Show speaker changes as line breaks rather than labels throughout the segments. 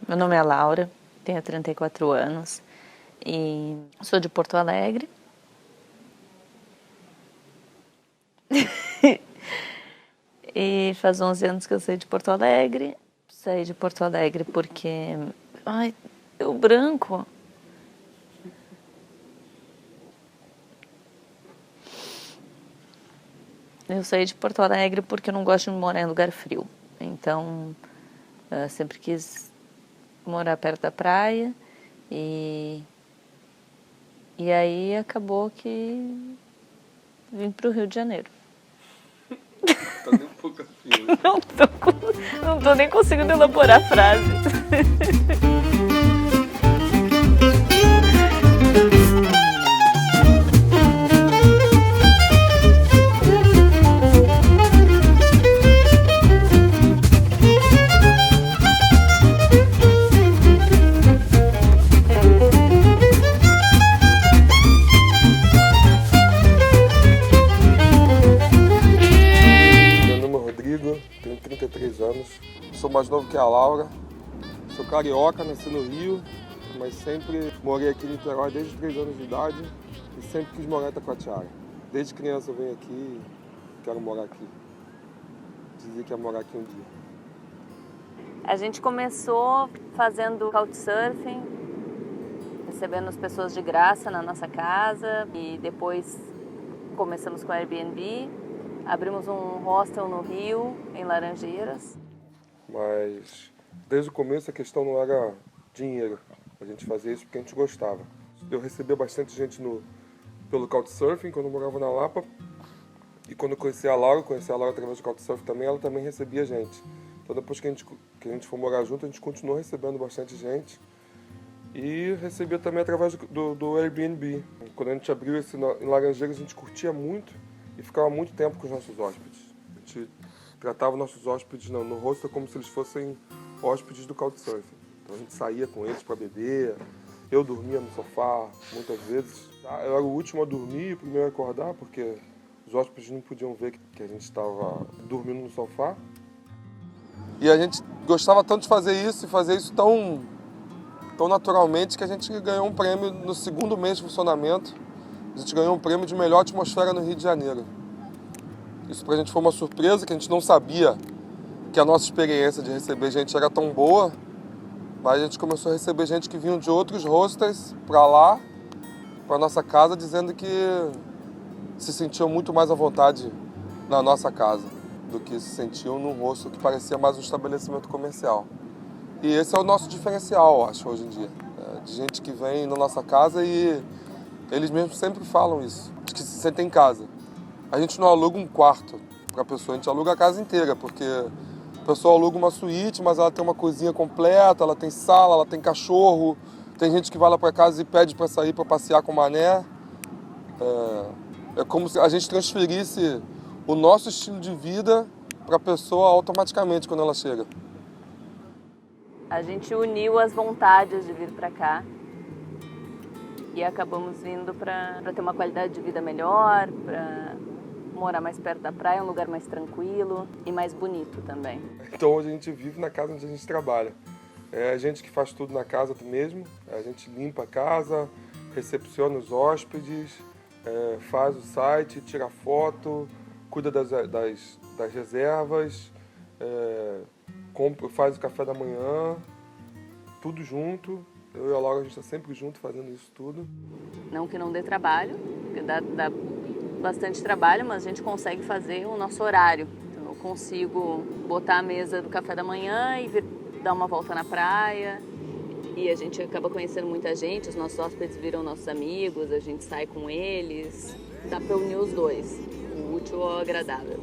Meu nome é Laura, tenho 34 anos e sou de Porto Alegre. E faz 11 anos que eu saí de Porto Alegre. Saí de Porto Alegre porque... Ai, deu branco. Eu saí de Porto Alegre porque eu não gosto de morar em lugar frio. Então, eu sempre quis morar perto da praia. E aí acabou que vim para o Rio de Janeiro.
Tá nem um pouco assim.
Não tô nem conseguindo elaborar a frase.
Tenho 33 anos, sou mais novo que a Laura, sou carioca, nasci no Rio, mas sempre morei aqui em Niterói desde 3 anos de idade e sempre quis morar em Itacoatiara. Desde criança eu venho aqui e quero morar aqui. Dizia que ia morar aqui um dia.
A gente começou fazendo couchsurfing, recebendo as pessoas de graça na nossa casa e depois começamos com Airbnb. Abrimos um hostel no Rio, em Laranjeiras.
Mas desde o começo a questão não era dinheiro. A gente fazia isso porque a gente gostava. Eu recebia bastante gente pelo couchsurfing quando eu morava na Lapa. E quando eu conheci a Laura através do couchsurfing também, ela também recebia gente. Então depois que a gente for morar junto, a gente continuou recebendo bastante gente. E recebia também através do Airbnb. Quando a gente abriu esse em Laranjeiras, a gente curtia muito. E ficava muito tempo com os nossos hóspedes. A gente tratava nossos hóspedes no hostel como se eles fossem hóspedes do couchsurfing. Então a gente saía com eles para beber, eu dormia no sofá muitas vezes. Eu era o último a dormir e o primeiro a acordar, porque os hóspedes não podiam ver que a gente estava dormindo no sofá. E a gente gostava tanto de fazer isso e fazer isso tão naturalmente que a gente ganhou um prêmio no segundo mês de funcionamento. A gente ganhou um prêmio de melhor atmosfera no Rio de Janeiro. Isso pra gente foi uma surpresa, que a gente não sabia que a nossa experiência de receber gente era tão boa, mas a gente começou a receber gente que vinham de outros hostels pra lá, pra nossa casa, dizendo que se sentiam muito mais à vontade na nossa casa do que se sentiam num hostel que parecia mais um estabelecimento comercial. E esse é o nosso diferencial, eu acho, hoje em dia. De gente que vem na nossa casa e eles mesmos sempre falam isso, de que se sentem em casa. A gente não aluga um quarto para a pessoa, a gente aluga a casa inteira, porque a pessoa aluga uma suíte, mas ela tem uma cozinha completa, ela tem sala, ela tem cachorro, tem gente que vai lá para casa e pede para sair para passear com o mané. É como se a gente transferisse o nosso estilo de vida para a pessoa automaticamente quando ela chega.
A gente uniu as vontades de vir para cá. E acabamos vindo para ter uma qualidade de vida melhor, para morar mais perto da praia, um lugar mais tranquilo e mais bonito também.
Então hoje a gente vive na casa onde a gente trabalha. É a gente que faz tudo na casa mesmo, a gente limpa a casa, recepciona os hóspedes, faz o site, tira foto, cuida das reservas, faz o café da manhã, tudo junto. Eu e a Laura, a gente está sempre junto fazendo isso tudo.
Não que não dê trabalho, porque dá bastante trabalho, mas a gente consegue fazer o nosso horário. Então, eu consigo botar a mesa do café da manhã e vir dar uma volta na praia. E a gente acaba conhecendo muita gente, os nossos hóspedes viram nossos amigos, a gente sai com eles. Dá para unir os dois, o útil ao agradável.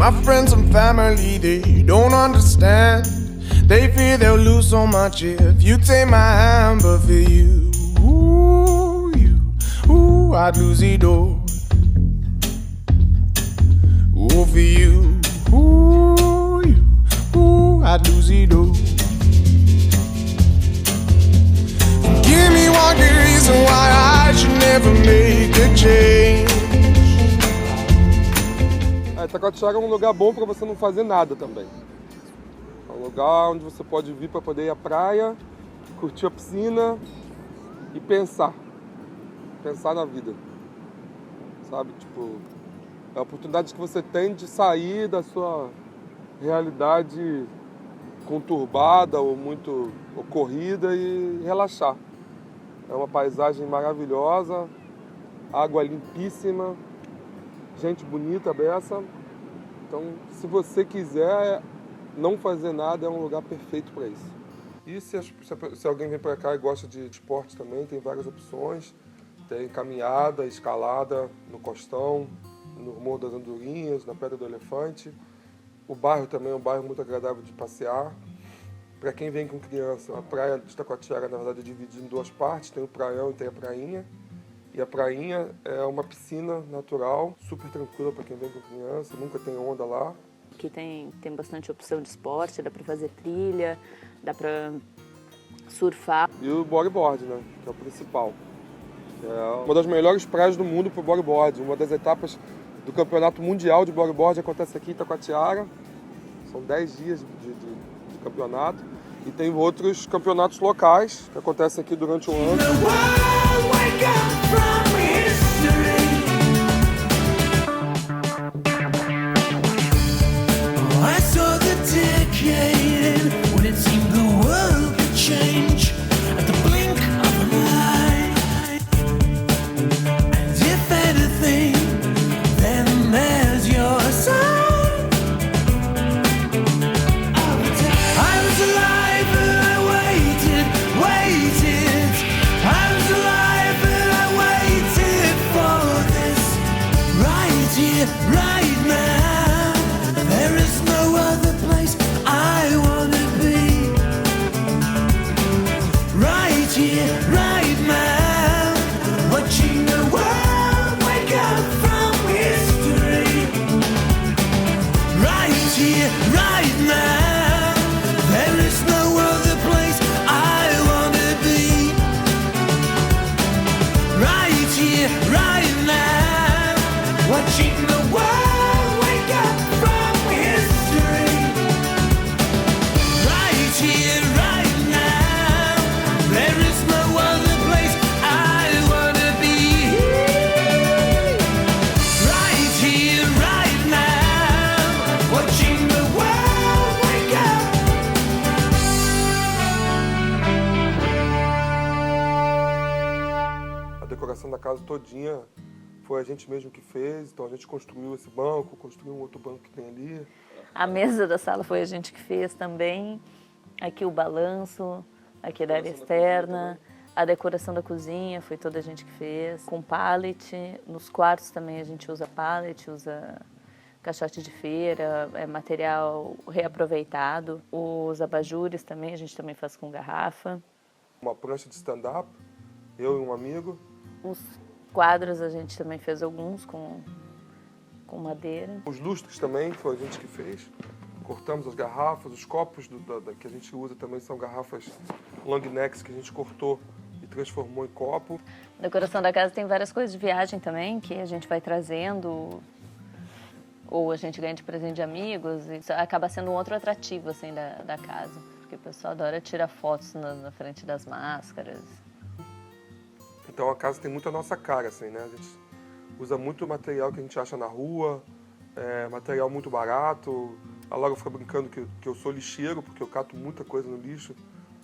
My friends and family, they don't understand. They fear they'll lose so much if you take my hand. But for you, I'd lose it all. Oh, for you, I'd lose it all. Give me one good reason why I should never make a change.
Itacoatiara é um lugar bom para você não fazer nada também. É um lugar onde você pode vir para poder ir à praia, curtir a piscina e pensar na vida, sabe? Tipo, é a oportunidade que você tem de sair da sua realidade conturbada ou muito corrida e relaxar. É uma paisagem maravilhosa, água limpíssima, gente bonita beça. Então, se você quiser não fazer nada, é um lugar perfeito para isso. E se alguém vem para cá e gosta de esporte também, tem várias opções. Tem caminhada, escalada no Costão, no Morro das Andorinhas, na Pedra do Elefante. O bairro também é um bairro muito agradável de passear. Para quem vem com criança, a praia de Itacoatiara, na verdade, é dividida em duas partes. Tem o praião e tem a prainha. E a prainha é uma piscina natural, super tranquila para quem vem com criança, nunca tem onda lá.
Aqui tem bastante opção de esporte, dá para fazer trilha, dá para surfar.
E o bodyboard, né, que é o principal. É uma das melhores praias do mundo para o bodyboard. Uma das etapas do Campeonato Mundial de Bodyboard acontece aqui em Itacoatiara. São 10 dias de campeonato. E tem outros campeonatos locais que acontecem aqui durante o ano. A decoração da casa todinha foi a gente mesmo que fez, então a gente construiu esse banco, construiu um outro banco que tem ali.
A mesa da sala foi a gente que fez também. Aqui o balanço, aqui da área externa. A decoração da cozinha foi toda a gente que fez. Com pallet, nos quartos também a gente usa pallet, usa caixote de feira, é material reaproveitado. Os abajures também, a gente também faz com garrafa.
Uma prancha de stand-up, eu e um amigo.
Os quadros a gente também fez alguns com madeira.
Os lustres também foi a gente que fez. Cortamos as garrafas, os copos que a gente usa também são garrafas long necks que a gente cortou e transformou em copo.
A decoração da casa tem várias coisas de viagem também que a gente vai trazendo ou a gente ganha de presente de amigos. Isso acaba sendo um outro atrativo assim, da casa, porque o pessoal adora tirar fotos na frente das máscaras.
Então a casa tem muito a nossa cara, assim, né? A gente usa muito material que a gente acha na rua, material muito barato. A Laura fica brincando que eu sou lixeiro, porque eu cato muita coisa no lixo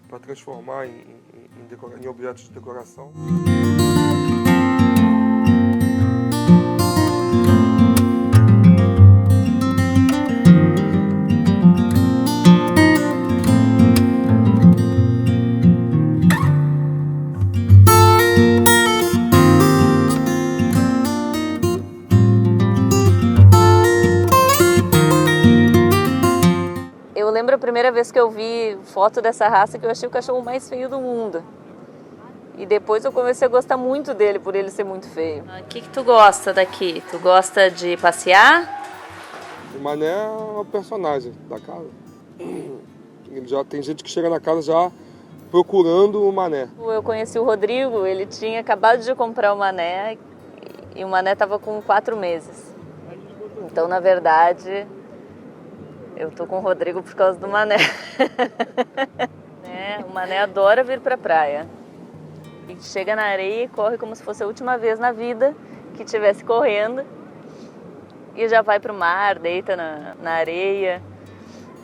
para transformar em objetos de decoração.
Eu lembro a primeira vez que eu vi foto dessa raça que eu achei o cachorro mais feio do mundo. E depois eu comecei a gostar muito dele por ele ser muito feio. O que tu gosta daqui? Tu gosta de passear?
O Mané é o personagem da casa. Ele já tem gente que chega na casa já procurando o Mané.
Eu conheci o Rodrigo, ele tinha acabado de comprar o Mané e o Mané estava com 4 meses. Então, na verdade, eu tô com o Rodrigo por causa do Mané. O Mané adora vir pra praia. E chega na areia e corre como se fosse a última vez na vida que estivesse correndo. E já vai pro mar, deita na areia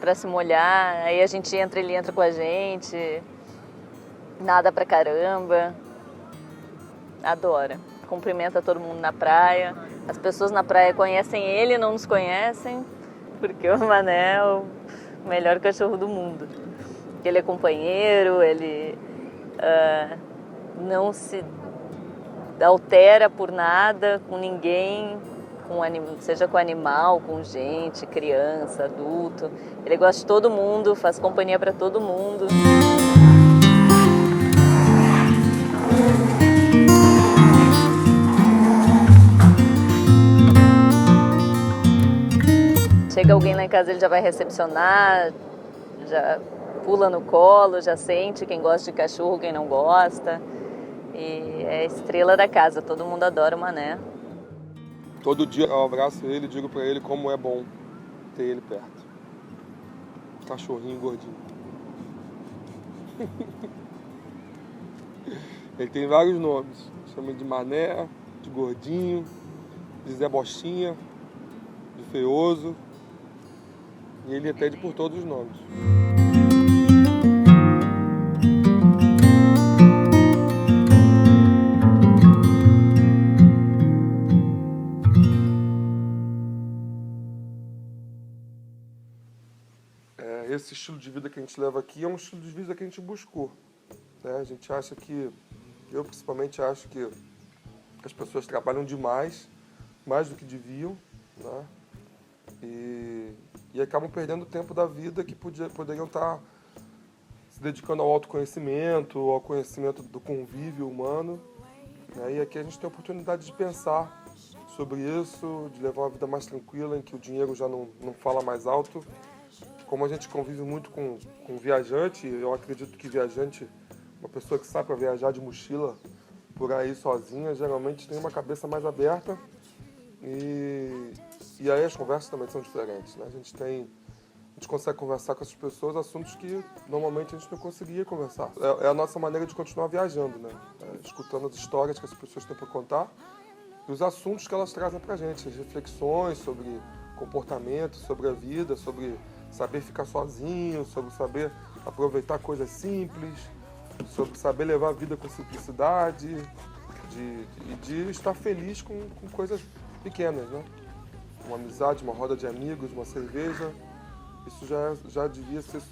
pra se molhar. Aí a gente entra, ele entra com a gente. Nada pra caramba. Adora. Cumprimenta todo mundo na praia. As pessoas na praia conhecem ele, não nos conhecem. Porque o Mané é o melhor cachorro do mundo. Ele é companheiro, ele não se altera por nada, com ninguém, seja com animal, com gente, criança, adulto. Ele gosta de todo mundo, faz companhia para todo mundo. Chega alguém lá em casa, ele já vai recepcionar, já pula no colo, já sente quem gosta de cachorro, quem não gosta. E é a estrela da casa, todo mundo adora o Mané.
Todo dia eu abraço ele e digo pra ele como é bom ter ele perto. Cachorrinho gordinho. Ele tem vários nomes. Chama de Mané, de Gordinho, de Zé Bostinha, de Feioso. E ele pede por todos os nomes. Esse estilo de vida que a gente leva aqui é um estilo de vida que a gente buscou. Né? A gente acha que, eu principalmente acho que as pessoas trabalham demais, mais do que deviam, né? E acabam perdendo o tempo da vida que poderiam estar se dedicando ao autoconhecimento, ao conhecimento do convívio humano. Né? E aqui a gente tem a oportunidade de pensar sobre isso, de levar uma vida mais tranquila, em que o dinheiro já não fala mais alto. Como a gente convive muito com viajante, eu acredito que viajante, uma pessoa que sai para viajar de mochila por aí sozinha, geralmente tem uma cabeça mais aberta e aí as conversas também são diferentes. Né? A gente consegue conversar com essas pessoas assuntos que normalmente a gente não conseguia conversar. É a nossa maneira de continuar viajando, né? Escutando as histórias que as pessoas têm para contar e os assuntos que elas trazem para a gente, as reflexões sobre comportamento, sobre a vida, sobre saber ficar sozinho, sobre saber aproveitar coisas simples, sobre saber levar a vida com simplicidade, de estar feliz com coisas pequenas, né? Uma amizade, uma roda de amigos, uma cerveja, isso já devia ser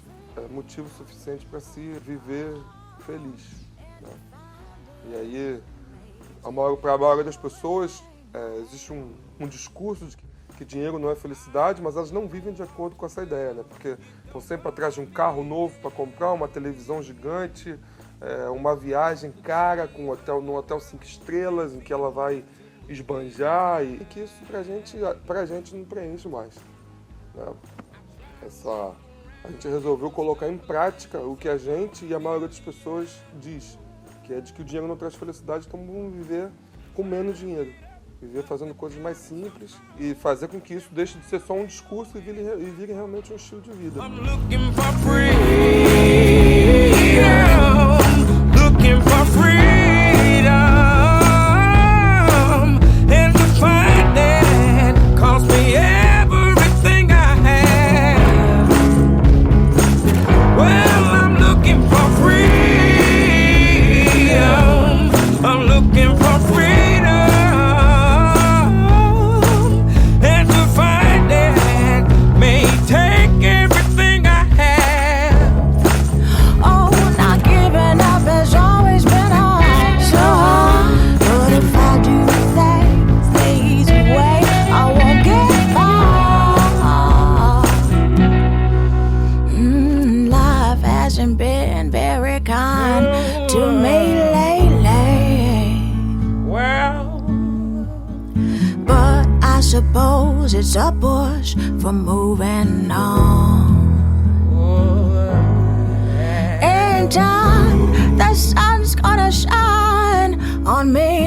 motivo suficiente para se viver feliz, né? E aí, para a maioria das pessoas, existe um discurso de que dinheiro não é felicidade, mas elas não vivem de acordo com essa ideia, né? Porque estão sempre atrás de um carro novo para comprar, uma televisão gigante, uma viagem cara num hotel 5 estrelas, em que ela vai esbanjar, e que isso pra gente não preenche mais. Né? A gente resolveu colocar em prática o que a gente e a maioria das pessoas diz, que é de que o dinheiro não traz felicidade, então vamos viver com menos dinheiro. Viver fazendo coisas mais simples e fazer com que isso deixe de ser só um discurso e vire realmente um estilo de vida. I'm looking for freedom, looking for freedom, and to find that cost me everything I have. Well, I'm looking for freedom, I'm looking for freedom. Suppose it's a push for moving on.
time the sun's gonna shine on me.